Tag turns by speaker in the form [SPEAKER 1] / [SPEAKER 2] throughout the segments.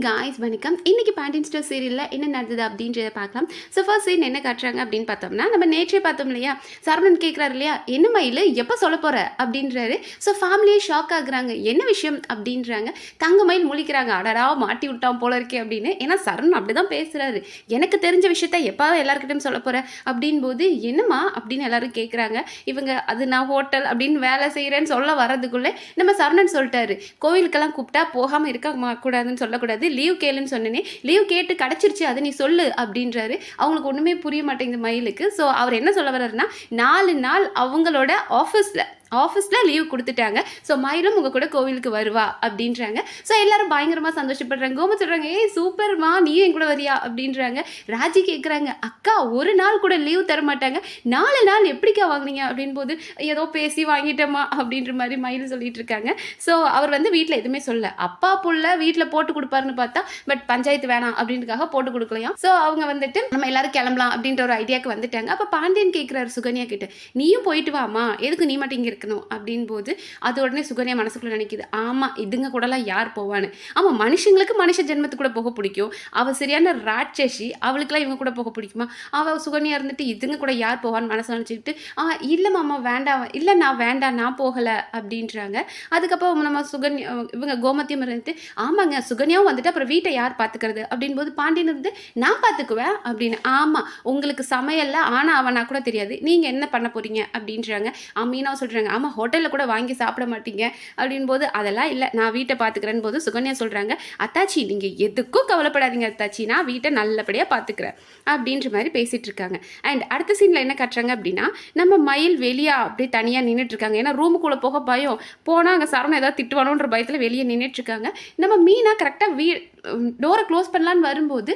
[SPEAKER 1] Guys வணக்கம். இன்னைக்கு பேண்டின் store சீரியல்ல என்ன நடந்தது அப்படின்றத பார்க்கலாம். ஸோ ஃபர்ஸ்ட் சீன் என்ன காட்டுறாங்க அப்படின்னு பார்த்தோம்னா, நம்ம நேற்றே பார்த்தோம் இல்லையா, சரவணன் கேட்குறாரு இல்லையா, என்ன மயில் எப்போ சொல்ல போற அப்படின்றாரு. ஸோ ஃபேமிலியே ஷாக் ஆகுறாங்க, என்ன விஷயம் அப்படின்றாங்க. தங்க மயில் முழிக்கிறாங்க, அடடா மாட்டி விட்டான் போல இருக்கே அப்படின்னு. ஏன்னா சரவணன் அப்படிதான் பேசுறாரு, எனக்கு தெரிஞ்ச விஷயத்த எப்போ எல்லாருக்கிட்டையும் சொல்ல போற அப்படின் போது, என்னம்மா அப்படின்னு எல்லாரும் கேட்குறாங்க. இவங்க அது நான் ஹோட்டல் அப்படின்னு வேலை செய்கிறேன்னு சொல்ல வர்றதுக்குள்ளே நம்ம சரவணன் சொல்லிட்டாரு, கோவிலுக்கெல்லாம் கூப்பிட்டா போகாமல் இருக்க கூடாதுன்னு சொல்லக்கூடாது, லீவ் கேளுன்னு சொன்னேனே, லீவ் கேட்டு கிடச்சிருச்சு, அதை நீ சொல்லு அப்படின்றாரு. அவங்களுக்கு ஒன்றுமே புரிய மாட்டேங்குது மயிலுக்கு. ஸோ அவர் என்ன சொல்ல வர்றாருன்னா, 4 நாள் அவங்களோட ஆஃபீஸில் லீவ் கொடுத்துட்டாங்க. ஸோ மயிலும் உங்கள் கூட கோவிலுக்கு வருவா அப்படின்றாங்க. ஸோ எல்லாரும் பயங்கரமாக சந்தோஷப்படுறாங்க. கோமதி சொல்கிறாங்க, ஏய் சூப்பர்மா, நீயும் என் கூட வரியா அப்படின்றாங்க. ராஜி கேட்குறாங்க, அக்கா ஒரு நாள் கூட லீவ் தர மாட்டாங்க, 4 நாள் எப்படிக்கா வாங்கினீங்க அப்படின் போது, ஏதோ பேசி வாங்கிட்டோமா அப்படின்ற மாதிரி மயில் சொல்லிட்டு இருக்காங்க. ஸோ அவர் வீட்டில் எதுவுமே சொல்ல, அப்பா புள்ள வீட்டில் போட்டு கொடுப்பாருன்னு பார்த்தா, பட் பஞ்சாயத்து வேணாம் அப்படின்றதுக்காக போட்டு கொடுக்கலையாம். ஸோ அவங்க நம்ம எல்லாரும் கிளம்பலாம் அப்படின்ற ஒரு ஐடியாவுக்கு வந்துட்டாங்க. அப்போ பாண்டியன் கேட்குறாரு சுகன்யா கிட்ட, நீயும் போயிட்டு வாமா, எதுக்கு நீ மட்டும் இங்கே இருக்கணும் அப்படின் போது, அது உடனே சுகன்யா மனசுக்குள்ள நினைக்குது, ஆமாம் இதுங்க கூடலாம் யார் போவான்னு. ஆமாம் மனுஷங்களுக்கு மனுஷ ஜென்மத்துக்கு கூட போக பிடிக்கும், அவள் சரியான ராட்சசி, அவளுக்குலாம் இவங்க கூட போக பிடிக்குமா, அவள் சுகன்யா இருந்துட்டு இதுங்க கூட யார் போவான்னு மனசு நினச்சிக்கிட்டு, இல்லை மாமா வேண்டாம், இல்லை நான் வேண்டாம் நான் போகலை அப்படின்றாங்க. அதுக்கப்புறம் நம்ம சுகன்யா இவங்க கோமத்தியம் இருந்துட்டு, ஆமாங்க சுகன்யாவும் வந்துட்டு அப்புறம் வீட்டை யார் பார்த்துக்கிறது அப்படின் போது, பாண்டியன் இருந்து நான் பார்த்துக்குவேன் அப்படின்னு. ஆமாம் உங்களுக்கு சமையல்ல ஆனால் அவனா கூட தெரியாது, நீங்கள் என்ன பண்ண போகிறீங்க அப்படின்றாங்க. மீனாவும் சொல்கிறாங்க, ஆமாம் ஹோட்டலில் கூட வாங்கி சாப்பிட மாட்டீங்க அப்படின் போது, அதெல்லாம் இல்லை நான் வீட்டை பார்த்துக்கிறேன்னு போது சுகன்யா சொல்கிறாங்க, அத்தாச்சி நீங்கள் எதுக்கும் கவலைப்படாதீங்க அத்தாச்சி, நான் வீட்டை நல்லபடியாக பார்த்துக்கிறேன் அப்படின்ற மாதிரி பேசிகிட்டு இருக்காங்க. அண்ட் அடுத்த சீனில் என்ன காட்டுறாங்க அப்படின்னா, நம்ம மயில் வெளியே அப்படியே தனியாக நின்றுட்டுருக்காங்க. ஏன்னா ரூமுக்குள்ளே போக பயம், போனால் அங்கே சரவணன் ஏதாவது திட்டுவானோன்ற பயத்தில் வெளியே நின்றுட்டுருக்காங்க. நம்ம மீனா கரெக்டாக டோரை க்ளோஸ் பண்ணலான்னு வரும்போது,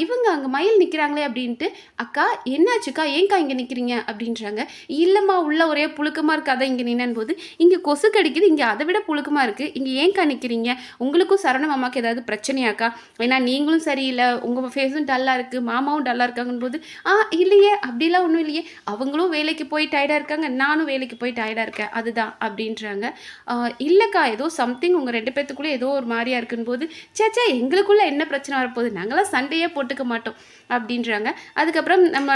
[SPEAKER 1] இவங்க அங்கே மயில் நிற்கிறாங்களே அப்படின்ட்டு, அக்கா என்னாச்சுக்கா ஏன்க்கா இங்கே நிற்கிறீங்க அப்படின்றாங்க. இல்லைம்மா உள்ள ஒரே புழுக்கமாக இருக்குது, அதை இங்கே நின்னன் போது, இங்கே கொசு கடிக்குது, இங்கே அதை விட புழுக்கமாக இருக்குது, இங்கே ஏன்க்கா நிற்கிறீங்க, உங்களுக்கும் சரவண மாமாவுக்கு ஏதாவது பிரச்சனையாக்கா, ஏன்னா நீங்களும் சரியில்லை, உங்கள் ஃபேஸும் டல்லாக இருக்குது, மாமாவும் டல்லாக இருக்காங்கன்னு போது, இல்லையே அப்படிலாம் ஒன்றும் இல்லையே, அவங்களும் வேலைக்கு போய் டயர்டாக இருக்காங்க, நானும் வேலைக்கு போய் டயர்டாக இருக்கேன் அதுதான் அப்படின்றாங்க. இல்லைக்கா ஏதோ சம்திங் உங்கள் 2 பேத்துக்குள்ளே ஏதோ ஒரு மாதிரியாக இருக்குன்னு போது, சேச்சா எங்களுக்குள்ளே என்ன பிரச்சனை வரப்போகுது, நாங்களாம் சண்டையே போட்டுக்க மாட்டோம் அப்படின்றாங்க. அதுக்கப்புறம் நம்ம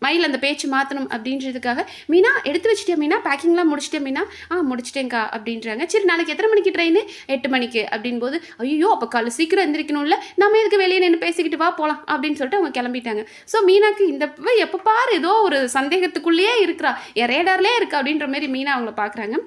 [SPEAKER 1] மயில் அந்த பேச்சு மாற்றணும் அப்படின்றதுக்காக, மீனா எடுத்து வச்சுட்டேன் மீனா, பேக்கிங்லாம் முடிச்சிட்டேன் மீனா, முடிச்சிட்டேங்க்கா அப்படின்றாங்க. சரி நாளைக்கு எத்தனை மணிக்கு ட்ரெயின், 8 மணிக்கு அப்படின் போது, ஐயோ அப்போ காலை சீக்கிரம் எந்திரிக்கணும்ல, நம்ம எதுக்கு வெளியே நின்று பேசிக்கிட்டு வா போகலாம் அப்படின்னு சொல்லிட்டு அவங்க கிளம்பிட்டாங்க. ஸோ மீனாக்கு இந்த எப்போ பாரு ஏதோ ஒரு சந்தேகத்துக்குள்ளேயே இருக்கிறா, ரேடார்லேயே இருக்கா அப்படின்ற மாதிரி மீனா அவங்கள பார்க்குறாங்க.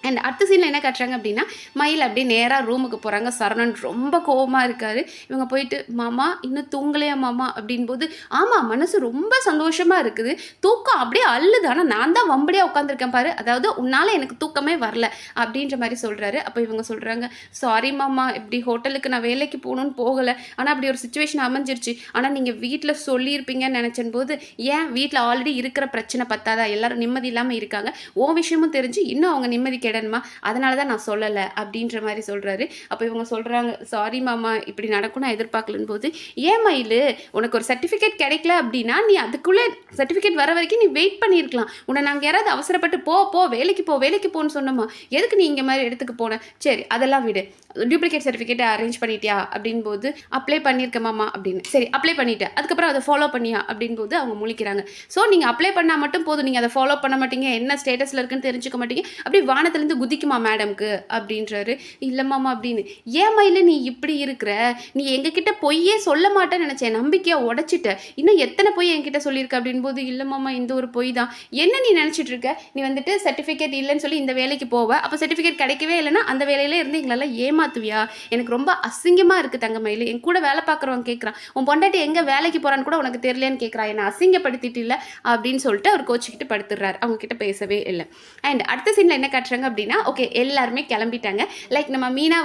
[SPEAKER 1] அண்ட் அடுத்த சீனில் என்ன காட்டுறாங்க அப்படின்னா, மயில் அப்படியே நேராக ரூமுக்கு போகிறாங்க. சரவணன் ரொம்ப கோபமாக இருக்கார். இவங்க போயிட்டு, மாமா இன்னும் தூங்கலையா மாமா அப்படின் போது, ஆமாம் மனசு ரொம்ப சந்தோஷமாக இருக்குது, தூக்கம் அப்படியே அள்ளுது, ஆனால் நான் தான் வம்படியாக உட்காந்துருக்கேன் பாரு, அதாவது உன்னால் எனக்கு தூக்கமே வரல அப்படின்ற மாதிரி சொல்கிறாரு. அப்போ இவங்க சொல்கிறாங்க, சாரி மாமா இப்படி ஹோட்டலுக்கு நான் வேலைக்கு போகணுன்னு போகலை, ஆனால் அப்படி ஒரு சுச்சுவேஷன் அமைஞ்சிருச்சு, ஆனால் நீங்கள் வீட்டில் சொல்லியிருப்பீங்கன்னு நினச்சன் போது, ஏன் வீட்டில் ஆல்ரெடி இருக்கிற பிரச்சனை பத்தாதா, எல்லோரும் நிம்மதி இல்லாமல் இருக்காங்க, உன் விஷயமும் தெரிஞ்சு இன்னும் அவங்க நிம்மதி கேடணுமா, அதனால தான் நான் சொல்லலை அப்படின்ற மாதிரி சொல்கிறாரு. அப்போ இவங்க சொல்கிறாங்க, சாரி மாமா இப்படி நடக்கும் நான் எதிர்பார்க்கலன்னு போது, ஏன் மயில் உனக்கு ஒரு சர்டிஃபிகேட் கிடைக்கல அப்படின்னா நீ அதுக்குள்ளே சர்டிஃபிகேட் வர வரைக்கும் நீ வெயிட் பண்ணியிருக்கலாம், உன்னை நாங்கள் யாராவது அவசரப்பட்டு போ வேலைக்கு போன்னு சொன்னோமா, எதுக்கு நீ இங்கே மாதிரி இடத்துக்கு போன, சரி அதெல்லாம் விடு, டூப்ளிகேட் சர்டிஃபிகேட்டை அரேஞ்ச் பண்ணிட்டியா அப்படின் போது, அப்ளை பண்ணியிருக்கேன் மாமா அப்படின்னு. சரி அப்ளை பண்ணிட்டேன், அதுக்கப்புறம் அதை ஃபாலோ பண்ணியா அப்படின் போது அவங்க முழிக்கிறாங்க. ஸோ நீங்கள் அப்ளை பண்ணால் மட்டும் போதும், நீங்கள் அதை ஃபாலோ பண்ண மாட்டீங்க, என்ன ஸ்டேட்டஸில் இருக்குன்னு தெரிஞ்சுக்க மாட்டீங்க, அப்படி வானத்துலேருந்து குதிக்குமா மேடம்க்கு அப்படின்றாரு. இல்லை மாமா அப்படின்னு. ஏன் மயில் நீ இப்படி இருக்கிற, நீ எங்ககிட்ட பொய்யே சொல்ல மாட்டேன்னு நினச்சேன், நம்பிக்கையை உடைச்சிட்ட, இன்னும் எத்தனை பொய் என்கிட்ட சொல்லியிருக்க அப்படின் போது, இல்லை மாமா இந்த ஒரு பொய் தான், என்ன நீ நினச்சிட்டு இருக்க, நீ சர்டிஃபிகேட் இல்லைன்னு சொல்லி இந்த வேலைக்கு போவ, அப்போ சர்டிஃபிகேட் கிடைக்கவே இல்லைன்னா அந்த வேலையில இருந்து எங்களெல்லாம் ஏமாத்துவியா, எனக்கு ரொம்ப அசிங்கமாக இருக்குது தங்க மயில், என் கூட வேலை பார்க்குறவங்க கேட்குறான், உன் பொண்டாட்டி எங்கே வேலைக்கு போகிறான்னு கூட உனக்கு தெரியலன்னு கேட்குறா, என்னை அசிங்கப்படுத்திட்டு இல்லை அப்படின்னு சொல்லிட்டு அவர் கோச்சிக்கிட்டு படுத்துடுறாரு. அவங்க கிட்ட பேசவே இல்லை. அண்ட் அடுத்த சீனில் என்ன காட்டுறாங்க அப்படின்னா, ஓகே எல்லாருமே கிளம்பிட்டாங்க. லைக் நம்ம மீனா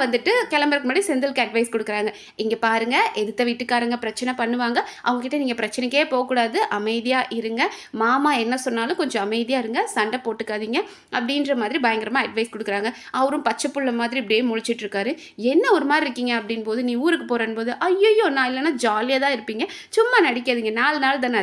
[SPEAKER 1] கிளம்புறதுக்கு முன்னாடி செந்திலுக்கு அட்வைஸ் கொடுக்குறாங்க, இங்கே பாருங்கள் எதிர்த்த வீட்டுக்காரங்க பிரச்சனை பண்ணுவாங்க, அவங்ககிட்ட நீங்கள் பிரச்சனைக்கே போகக்கூடாது, அமைதியாக இருங்க, மாமா என்ன சொன்னாலும் கொஞ்சம் அமைதியாக இருங்க, சண்டை போட்டுக்காதீங்க அப்படின்ற மாதிரி பயங்கரமாக அட்வைஸ் கொடுக்குறாங்க. அவரும் பச்சை புள்ள மாதிரி இப்படியே முழிச்சிட்டு இருக்காரு. என்ன ஒரு மாதிரி இருக்கீங்க அப்படின் போது, நீ ஊருக்கு போகிறேன் போது, ஐயோ நான் இல்லைன்னா ஜாலியாக தான் இருப்பீங்க, சும்மா நடிக்காதீங்க, 4 நாள் தானே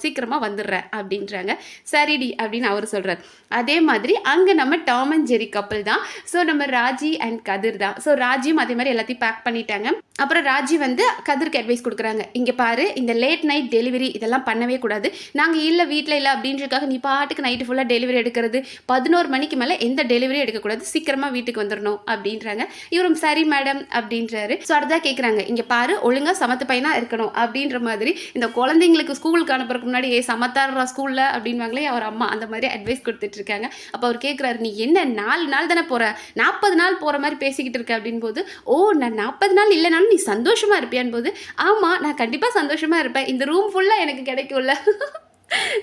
[SPEAKER 1] சீக்கிரமாக வந்துடுறேன் அப்படின்றாங்க. சரிடி அப்படின்னு அவர் சொல்கிறார். அதே மாதிரி அங்கே நம்ம டாம் அண்ட் ஜெரி கப்பல் தான். ஸோ நம்ம ராஜி அண்ட் கதிர் தான். ஸோ ராஜியும் அதே மாதிரி எல்லாத்தையும் பேக் பண்ணிட்டாங்க. அப்புறம் ராஜி வந்து கதிருக்கு அட்வைஸ் கொடுக்குறாங்க, இங்கே பாரு இந்த லேட் நைட் டெலிவரி இதெல்லாம் பண்ணவே கூடாது. நாங்கள் இல்லை வீட்டில் இல்லை அப்படின்றதுக்காக நீ பாட்டுக்கு நைட்டு ஃபுல்லாக டெலிவரி எடுக்கிறது, 11 மணிக்கு மேலே எந்த டெலிவரி எடுக்கக்கூடாது, சீக்கிரமாக வீட்டுக்கு வந்துடணும் அப்படின்றாங்க. இவரும் சரி மேடம் அப்படின்றாரு. ஸோ அடுத்தா கேட்குறாங்க, இங்கே பாரு ஒழுங்காக சமத்து பையனாக இருக்கணும் அப்படின்ற மாதிரி இந்த குழந்தைங்களுக்கு ஸ்கூலுக்கு அனுப்புறதுக்கு முன்னாடி சமத்தாடுறா ஸ்கூலில் அப்படின்வாங்களே அவர் அம்மா, அந்த மாதிரி அட்வைஸ் கொடுத்துட்டு இருக்காங்க. அப்போ அவர் கேட்குறாரு, நீ என்ன 4 நாள் தானே போகிற, 40 நாள் போகிற மாதிரி பேசிக்கிட்டு இருக்க அப்படின் போது, ஓ நான் 40 நாள் இல்லைனாலும் நீ சந்தோஷமாக இருப்பியான் போது, ஆமாம் நான் கண்டிப்பாக சந்தோஷமாக இருப்பேன், இந்த ரூம் ஃபுல்லாக எனக்கு கிடைக்கும்ல.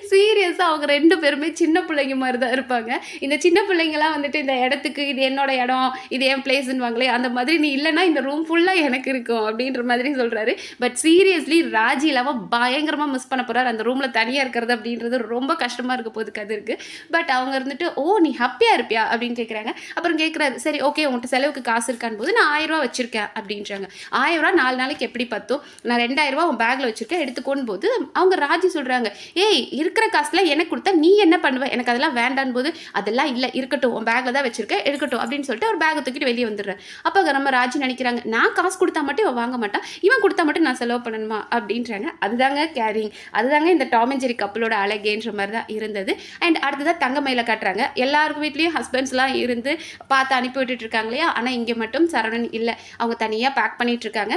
[SPEAKER 1] சீரியஸாக அவங்க 2 பேருமே சின்ன பிள்ளைங்க மாதிரி தான் இருப்பாங்க. இந்த சின்ன பிள்ளைங்களாம் வந்துட்டு இந்த இடத்துக்கு இது என்னோட இடம், இது என் பிளேஸ்ன்னுவாங்களே, அந்த மாதிரி நீ இல்லைன்னா இந்த ரூம் ஃபுல்லாக எனக்கு இருக்கும் அப்படின்ற மாதிரி சொல்கிறாரு. பட் சீரியஸ்லி ராஜி இல்லாமல் பயங்கரமாக மிஸ் பண்ண போகிறார். அந்த ரூமில் தனியாக இருக்கிறது அப்படின்றது ரொம்ப கஷ்டமாக இருக்க போகுது கதிருக்கு. பட் அவங்க இருந்துட்டு, ஓ நீ ஹாப்பியாக இருப்பியா அப்படின்னு கேட்குறாங்க. அப்புறம் கேட்குறாரு, சரி ஓகே உங்கள்கிட்ட செலவுக்கு காசு இருக்கான் போது, நான் 1000 ரூபா வச்சுருக்கேன் அப்படின்றாங்க. 1000 ரூபா 4 நாளைக்கு எப்படி பத்தும், நான் 2000 ரூபா உன் பேக்கில் வச்சுருக்கேன் எடுத்துக்கோன்னு போது, அவங்க ராஜி சொல்கிறாங்க, ஏய் இருக்கிற காசுல எனக்கு கொடுத்தா நீ என்ன பண்ணுவ, எனக்கு அதெல்லாம் வேண்டான் போது, அதெல்லாம் இல்லை இருக்கட்டும் உன் பேக்கில் தான் வச்சிருக்கேன் எடுக்கட்டும் அப்படின்னு சொல்லிட்டு ஒரு பேக்கை தூக்கிட்டு வெளியே வந்துடுறேன். அப்போ நம்ம ராஜி நினைக்கிறாங்க, நான் காசு கொடுத்தா மட்டும் இவன் வாங்க மாட்டான், இவன் கொடுத்தா மட்டும் நான் செலவு பண்ணணுமா அப்படின்றாங்க. அதுதாங்க கேரிங், அதுதாங்க இந்த டாம் அண்ட் ஜெரி கப்பலோட அழகேன்ற மாதிரி தான் இருந்தது. அண்ட் அடுத்ததான் தங்கமயில காட்டுறாங்க. எல்லாருக்கும் வீட்லேயும் ஹஸ்பண்ட்ஸ்லாம் இருந்து பார்த்து அனுப்பி விட்டுட்டு இருக்காங்க இல்லையா, ஆனால் இங்கே மட்டும் சரவணன் இல்லை, அவங்க தனியாக பேக் பண்ணிட்டு இருக்காங்க.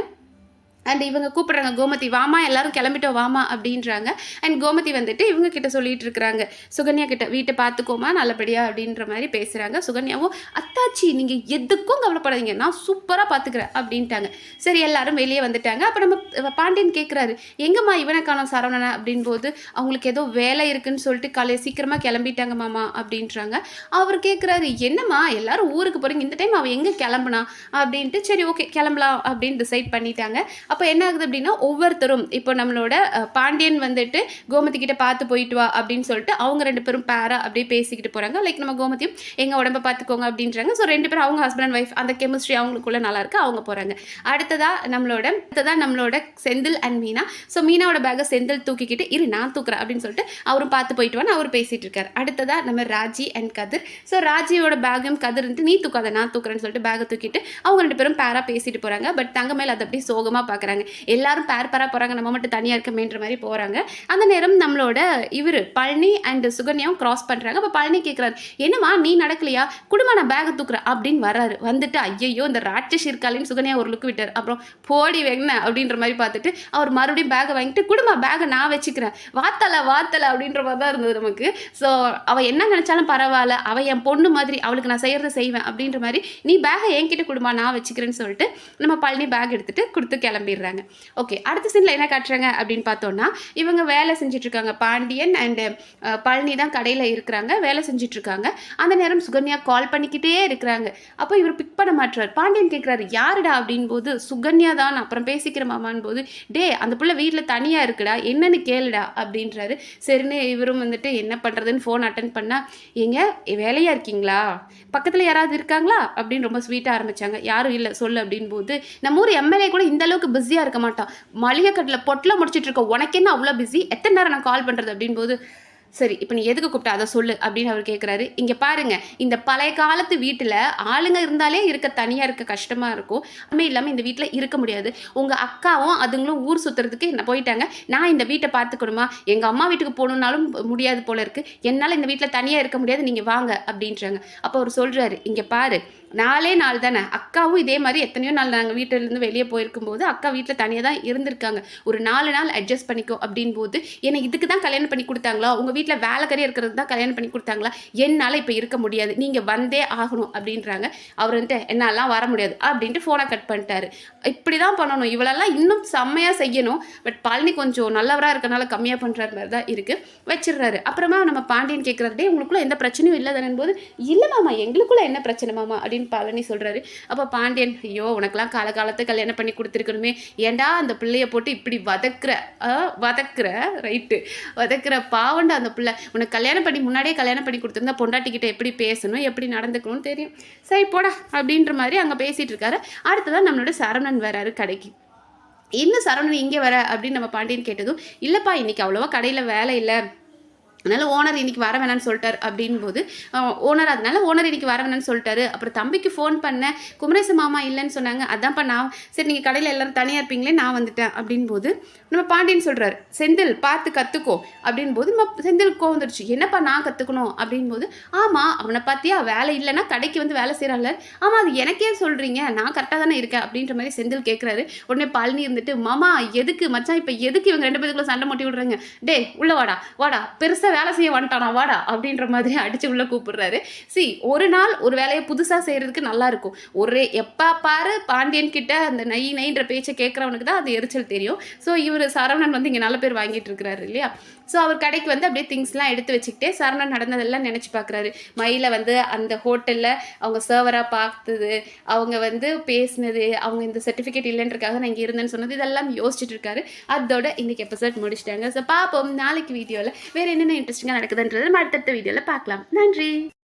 [SPEAKER 1] அண்ட் இவங்க கூப்பிட்றாங்க, கோமதி வாமா எல்லாரும் கிளம்பிட்டோம் வாமா அப்படின்றாங்க. அண்ட் கோமதி வந்துட்டு இவங்க கிட்ட சொல்லிட்டு இருக்கிறாங்க, சுகன்யா கிட்ட வீட்டை பார்த்துக்கோமா நல்லபடியா அப்படின்ற மாதிரி பேசுகிறாங்க. சுகன்யாவும், அத்தாச்சி நீங்கள் எதுக்கும் கவலைப்படாதீங்க நான் சூப்பராக பார்த்துக்கிறேன் அப்படின்ட்டாங்க. சரி எல்லாரும் வெளியே வந்துட்டாங்க. அப்போ நம்ம பாண்டியன் கேட்குறாரு, எங்கம்மா இவனை காணோம் சரவணனை அப்படின் போது, அவங்களுக்கு ஏதோ வேலை இருக்குன்னு சொல்லிட்டு காலையில் சீக்கிரமாக கிளம்பிட்டாங்க மாமா அப்படின்றாங்க. அவர் கேட்குறாரு, என்னம்மா எல்லாரும் ஊருக்கு போகிறீங்க, இந்த டைம் அவன் எங்கே கிளம்புனா அப்படின்ட்டு. சரி ஓகே கிளம்பலாம் அப்படின்னு டிசைட் பண்ணிட்டாங்க. அப்போ என்ன ஆகுது அப்படின்னா, ஒவ்வொருத்தரும் இப்போ நம்மளோட பாண்டியன் வந்துட்டு கோமதி கிட்ட பார்த்து போயிட்டு வா அப்படின்னு சொல்லிட்டு அவங்க 2 பேரும் பேரா அப்படியே பேசிக்கிட்டு போகிறாங்க. லைக் நம்ம கோமதியும் எங்கள் உடம்பை பார்த்துக்கோங்க அப்படின்றாங்க. ஸோ 2 பேரும் அவங்க ஹஸ்பண்ட் அண்ட் ஒய்ஃப் அந்த கெமிஸ்ட்ரி அவங்களுக்குள்ள நல்லா இருக்கு, அவங்க போகிறாங்க. அடுத்ததாக நம்மளோட செந்தில் அண்ட் மீனா. ஸோ மீனாவோட பேக்கை செந்தில் தூக்கிக்கிட்டு, இரு நான் தூக்குறேன் அப்படின்னு சொல்லிட்டு அவரும் பார்த்து போயிட்டு வான்னு அவர் பேசிகிட்டு இருக்காரு. அடுத்ததாக நம்ம ராஜி அண்ட் கதிர். ஸோ ராஜியோட பேக்கையும் கதிர்ன்ட்டு நீ தூக்காத நான் தூக்குறேன்னு சொல்லிட்டு பேக்கை தூக்கிட்டு அவங்க 2 பேரும் பேரா பேசிட்டு போகிறாங்க. பட் தங்கமேல் அதை அப்படி சோகமாக பார்க்குறாங்க. எல்லாரும் பேர் பேரா போகிறாங்க, நம்ம மட்டும் தனியாக இருக்கமேன்ற மாதிரி போகிறாங்க. அந்த நேரம் நம்மளோட இவர் பழனி அண்ட் சுகன்யாவும் கிராஸ் பண்ணுறாங்க. அப்போ பழனி கேட்குறாரு, என்னம்மா நீ நடக்கலையா, குடும்பம் நான் பேக்கை தூக்குறேன் அப்படின்னு வர்றாரு. வந்துட்டு ஐயோ இந்த ராட்சஸ் இருக்காளின்னு சுகன்யா ஒரு லுக் விட்டார். அப்புறம் போடி வெண்ண அப்படின்ற மாதிரி பார்த்துட்டு அவர் மறுபடியும் பேக்கை வாங்கிட்டு, குடும்ப பேக்கை நான் வச்சுக்கிறேன் வாத்தலை அப்படின்ற மாதிரி தான் இருந்தது நமக்கு. ஸோ அவள் என்ன நினச்சாலும் பரவாயில்ல, அவள் என் பொண்ணு மாதிரி, அவளுக்கு நான் செய்கிறத செய்வேன் அப்படின்ற மாதிரி, நீ பேக்கை என்கிட்ட குடும்பா நான் வச்சுக்கிறேன்னு சொல்லிட்டு நம்ம பழனி பேக் எடுத்துட்டு கொடுத்து கிளம்பிடுறாங்க. ஓகே அடுத்த சீனில் என்ன காட்டுறாங்க அப்படின்னு பார்த்தோன்னா, இவங்க வேலை செஞ்சுட்டு இருக்காங்க. பாண்டியன் அண்ட் பழனி தான் கடையில் இருக்கிறாங்க, வேலை செஞ்சுட்டு இருக்காங்க. அந்த நேரம் சுகன்யா கால் பண்ணிக்கிட்டே இருக்கிறாங்க. அப்போ இவர் பிக் பண்ண மாட்டார். பாண்டியன் கேட்குறாரு, யாருடா அப்படின் போது, சுகன்யா தான் அப்புறம் பேசிக்கிற மாமான் போது, டே அந்த பிள்ளை வீட்டில் தனியாக இருக்குடா என்னன்னு கேளுடா அப்படின்றாரு. சரின்னு இவரும் வந்துட்டு என்ன பண்ணுறதுன்னு ஃபோன் அட்டன் பண்ணால், ஏங்க வேலையாக இருக்கீங்களா, பக்கத்தில் யாராவது இருக்காங்களா அப்படின்னு ரொம்ப ஸ்வீட்டாக ஆரம்பித்தாங்க. யாரும் இல்லை சொல்லு அப்படின் போது, நம்ம ஊர் எம்எல்ஏ கூட இந்த அளவுக்கு பிஸியாக இருக்க மாட்டான், மளிகை கட்டில் பொட்டில் முடிச்சுட்டு இருக்க உனக்கு என்ன அவ்வளோ பிஸி, எத்தனை நேரம் நான் கால் பண்ணுறது அப்படின் போது, சரி இப்போ நீ எதுக்கு கூப்பிட்டா அதை சொல்லு அப்படின்னு அவர் கேட்குறாரு. இங்கே பாருங்க இந்த பழைய காலத்து வீட்டில் ஆளுங்க இருந்தாலே தனியாக இருக்க கஷ்டமாக இருக்கும், அதுமே இல்லாமல் இந்த வீட்டில் இருக்க முடியாது. உங்கள் அக்காவும் அதுங்களும் ஊர் சுற்றுறதுக்கு என்ன போயிட்டாங்க, நான் இந்த வீட்டை பார்த்துக்கணுமா, எங்கள் அம்மா வீட்டுக்கு போகணுன்னாலும் முடியாது போல இருக்குது, என்னால் இந்த வீட்டில் தனியாக இருக்க முடியாது, நீங்கள் வாங்க அப்படின்றாங்க. அப்போ அவர் சொல்கிறாரு, இங்கே பாரு 4 நாள் தானே, அக்காவும் இதே மாதிரி எத்தனையோ நாள் நாங்கள் வீட்டிலேருந்து வெளியே போயிருக்கும் போது அக்கா வீட்டில் தனியாக தான் இருந்திருக்காங்க, ஒரு 4 நாள் அட்ஜஸ்ட் பண்ணிக்கோ அப்படின் போது, என்னை இதுக்கு தான் கல்யாணம் பண்ணி கொடுத்தாங்களா, உங்கள் வீட்டில் வேலைக்காரி இருக்கிறது தான் கல்யாணம் பண்ணி கொடுத்தாங்களா, என்னால் இப்போ இருக்க முடியாது, நீங்கள் வந்தே ஆகணும் அப்படின்றாங்க. அவர் வந்துட்டு என்னாலாம் வர முடியாது அப்படின்ட்டு ஃபோனை கட் பண்ணிட்டாரு. இப்படி தான் பண்ணணும், இவளெல்லாம் இன்னும் செம்மையாக செய்யணும். பட் பழனி கொஞ்சம் நல்லவராக இருக்கனால கம்மியாக பண்ணுற மாதிரி தான் இருக்குது, வச்சிடுறாரு. அப்புறமா நம்ம பாண்டியன் கேட்குறாரு, டே உங்களுக்குள்ள எந்த பிரச்சனையும் இல்லை தானே போது, இல்லை மாமா எங்களுக்குள்ள என்ன பிரச்சனை மாமா அப்படின்னு பழனி சொல்கிறாரு. அப்போ பாண்டியன், ஐயோ உனக்கெல்லாம் காலகாலத்தை கல்யாணம் பண்ணி கொடுத்துருக்கணுமே, ஏண்டா அந்த பிள்ளையை போட்டு இப்படி வதக்குற ரைட்டு வதக்குற பாவண்டா அந்த பிள்ளை, உனக்கு கல்யாணம் பண்ணி முன்னாடியே கல்யாணம் பண்ணி கொடுத்துருந்தா பொண்டாட்டிக்கிட்ட எப்படி பேசணும் எப்படி நடந்துக்கணும்னு தெரியும், சரி போடா அப்படின்ற மாதிரி அங்கே பேசிகிட்டு இருக்காரு. அடுத்ததான் நம்மளோட சரவணன் வராரு கடைக்கு. இன்னும் சரவணன் இங்கே வர அப்படின்னு நம்ம பாண்டியன் கேட்டதும், இல்லைப்பா இன்னைக்கு அவ்வளோவா கடையில் வேலை இல்லை அதனால் ஓனர் இன்னைக்கு வர வேணான்னு சொல்லிட்டார் அப்படின்போது ஓனர் இன்னைக்கு வர வேணான்னு சொல்லிட்டாரு. அப்புறம் தம்பிக்கு ஃபோன் பண்ணேன், குமரேச மாமா இல்லைன்னு சொன்னாங்க. அதான்ப்பா நான் சரி நீங்கள் கடையில் எல்லாரும் தனியாக இருப்பீங்களே நான் வந்துட்டேன் அப்படின்போது நம்ம பாண்டியன் சொல்கிறாரு, செந்தில் பார்த்து கற்றுக்கோ அப்படின்போது நம்ம செந்தில் வந்துடுச்சு. என்னப்பா நான் கற்றுக்கணும் அப்படின்போது, ஆமாம் அவனை பார்த்தியா வேலை இல்லைன்னா கடைக்கு வந்து வேலை செய்கிறாள். ஆமாம் அது எனக்கே சொல்கிறீங்க, நான் கரெக்டாக தானே இருக்கேன் அப்படின்ற மாதிரி செந்தில் கேட்குறாரு. உடனே பழனி இருந்துட்டு, மாமா எதுக்கு மச்சான் இப்போ எதுக்கு இவங்க 2 பேருக்குள்ள சண்டை மூட்டி விடுறாங்க, டே உள்ள வாடா பெருசாக வேலை செய்ய வந்துட்டானா வாடா அப்படின்ற மாதிரி அடிச்சு உள்ள கூப்பிடுறாரு. ஒரு நாள் ஒரு வேலையை புதுசாக செய்யறதுக்கு நல்லா இருக்கும். எப்போ பாரு பாண்டியன் கிட்ட அந்த நைன்ற பேச்சை கேட்குறவனுக்கு தான் அந்த எரிச்சல் தெரியும். ஸோ இவர் சரவணன் வந்து இங்கே நல்ல பேர் வாங்கிட்டு இருக்கிறாரு இல்லையா. ஸோ அவர் கடைக்கு வந்து அப்படியே திங்ஸ்லாம் எடுத்து வச்சுக்கிட்டே சரவணன் நடந்ததெல்லாம் நினச்சி பார்க்குறாரு. மயிலை வந்து அந்த ஹோட்டலில் அவங்க சர்வராக பார்த்தது, அவங்க வந்து பேசினது, அவங்க இந்த சர்டிஃபிகேட் இல்லைன்றக்காக நான் இங்கே இருந்தேன்னு சொன்னது, இதெல்லாம் யோசிச்சுட்டு இருக்காரு. அதோட இன்னைக்கு எபிசோட் முடிச்சிட்டாங்க. ஸோ பார்ப்போம் நாளைக்கு வீடியோவில் வேறு என்னென்ன இன்ட்ரெஸ்டிங்காக நடக்குதுன்றது நம்ம அடுத்தடுத்த வீடியோவில் பார்க்கலாம். நன்றி.